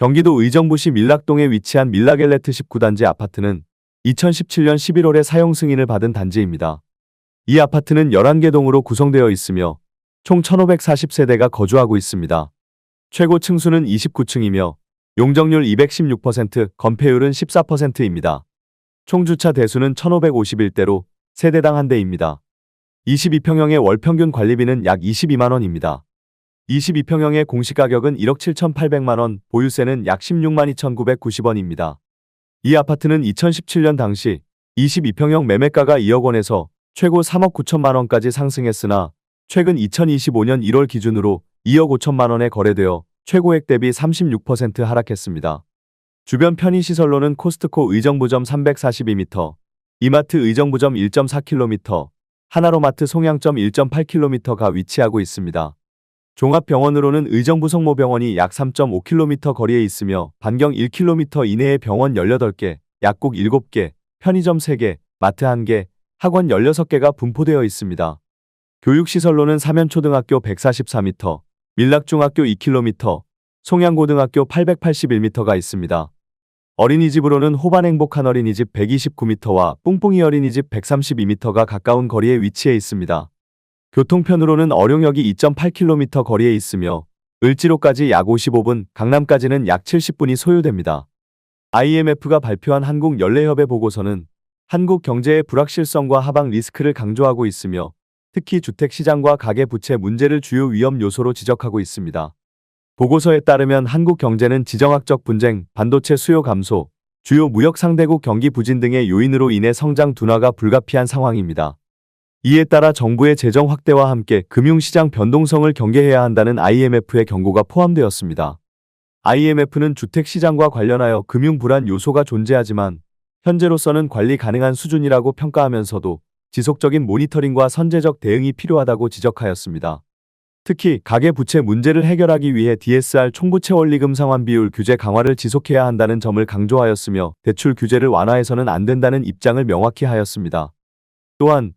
경기도 의정부시 밀락동에 위치한 밀락엘레트 19단지 아파트는 2017년 11월에 사용 승인을 받은 단지입니다. 이 아파트는 11개 동으로 구성되어 있으며 총 1540세대가 거주하고 있습니다. 최고 층수는 29층이며 용적률 216%, 건폐율은 14%입니다. 총 주차 대수는 1551대로 세대당 1대입니다. 22평형의 월 평균 관리비는 약 22만원입니다. 22평형의 공시가격은 1억 7,800만원, 보유세는 약 16만 2,990원입니다. 이 아파트는 2017년 당시 22평형 매매가가 2억 원에서 최고 3억 9천만원까지 상승했으나 최근 2025년 1월 기준으로 2억 5천만 원에 거래되어 최고액 대비 36% 하락했습니다. 주변 편의시설로는 코스트코 의정부점 342m, 이마트 의정부점 1.4km, 하나로마트 송양점 1.8km가 위치하고 있습니다. 종합병원으로는 의정부 성모병원이 약 3.5km 거리에 있으며 반경 1km 이내에 병원 18개, 약국 7개, 편의점 3개, 마트 1개, 학원 16개가 분포되어 있습니다. 교육시설로는 사면초등학교 144m, 밀락중학교 2km, 송양고등학교 881m가 있습니다. 어린이집으로는 호반행복한 어린이집 129m와 뿡뿡이 어린이집 132m가 가까운 거리에 위치해 있습니다. 교통편으로는 어룡역이 2.8km 거리에 있으며 을지로까지 약 55분, 강남까지는 약 70분이 소요됩니다. IMF가 발표한 한국연례협의 보고서는 한국 경제의 불확실성과 하방 리스크를 강조하고 있으며 특히 주택시장과 가계부채 문제를 주요 위험 요소로 지적하고 있습니다. 보고서에 따르면 한국 경제는 지정학적 분쟁, 반도체 수요 감소, 주요 무역 상대국 경기 부진 등의 요인으로 인해 성장 둔화가 불가피한 상황입니다. 이에 따라 정부의 재정 확대와 함께 금융시장 변동성을 경계해야 한다는 IMF의 경고가 포함되었습니다. IMF는 주택시장과 관련하여 금융 불안 요소가 존재하지만 현재로서는 관리 가능한 수준이라고 평가하면서도 지속적인 모니터링과 선제적 대응이 필요하다고 지적하였습니다. 특히 가계부채 문제를 해결하기 위해 DSR 총부채 원리금 상환 비율 규제 강화를 지속해야 한다는 점을 강조하였으며 대출 규제를 완화해서는 안 된다는 입장을 명확히 하였습니다. 또한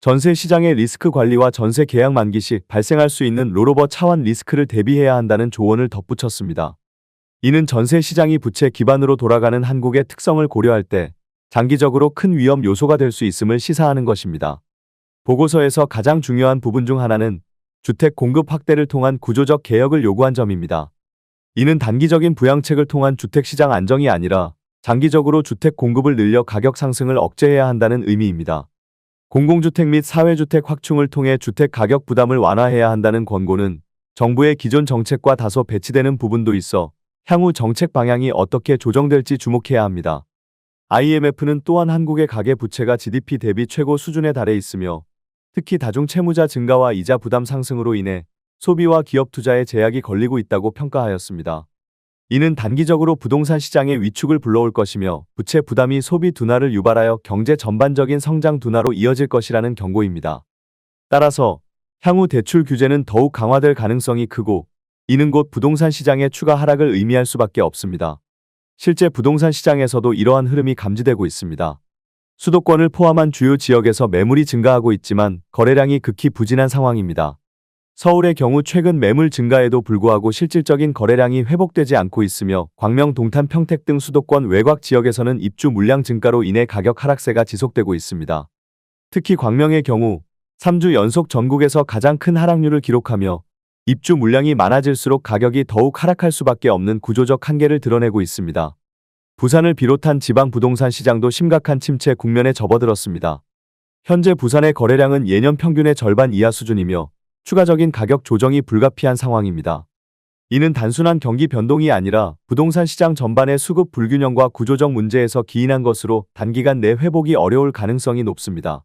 전세 시장의 리스크 관리와 전세 계약 만기 시 발생할 수 있는 롤오버 차원 리스크를 대비해야 한다는 조언을 덧붙였습니다. 이는 전세 시장이 부채 기반으로 돌아가는 한국의 특성을 고려할 때 장기적으로 큰 위험 요소가 될 수 있음을 시사하는 것입니다. 보고서에서 가장 중요한 부분 중 하나는 주택 공급 확대를 통한 구조적 개혁을 요구한 점입니다. 이는 단기적인 부양책을 통한 주택시장 안정이 아니라 장기적으로 주택 공급을 늘려 가격 상승을 억제해야 한다는 의미입니다. 공공주택 및 사회주택 확충을 통해 주택 가격 부담을 완화해야 한다는 권고는 정부의 기존 정책과 다소 배치되는 부분도 있어 향후 정책 방향이 어떻게 조정될지 주목해야 합니다. IMF는 또한 한국의 가계부채가 GDP 대비 최고 수준에 달해 있으며 특히 다중채무자 증가와 이자 부담 상승으로 인해 소비와 기업 투자에 제약이 걸리고 있다고 평가하였습니다. 이는 단기적으로 부동산 시장의 위축을 불러올 것이며 부채 부담이 소비 둔화를 유발하여 경제 전반적인 성장 둔화로 이어질 것이라는 경고입니다. 따라서 향후 대출 규제는 더욱 강화될 가능성이 크고 이는 곧 부동산 시장의 추가 하락을 의미할 수밖에 없습니다. 실제 부동산 시장에서도 이러한 흐름이 감지되고 있습니다. 수도권을 포함한 주요 지역에서 매물이 증가하고 있지만 거래량이 극히 부진한 상황입니다. 서울의 경우 최근 매물 증가에도 불구하고 실질적인 거래량이 회복되지 않고 있으며 광명, 동탄, 평택 등 수도권 외곽 지역에서는 입주 물량 증가로 인해 가격 하락세가 지속되고 있습니다. 특히 광명의 경우 3주 연속 전국에서 가장 큰 하락률을 기록하며 입주 물량이 많아질수록 가격이 더욱 하락할 수밖에 없는 구조적 한계를 드러내고 있습니다. 부산을 비롯한 지방 부동산 시장도 심각한 침체 국면에 접어들었습니다. 현재 부산의 거래량은 예년 평균의 절반 이하 수준이며 추가적인 가격 조정이 불가피한 상황입니다. 이는 단순한 경기 변동이 아니라 부동산 시장 전반의 수급 불균형과 구조적 문제에서 기인한 것으로 단기간 내 회복이 어려울 가능성이 높습니다.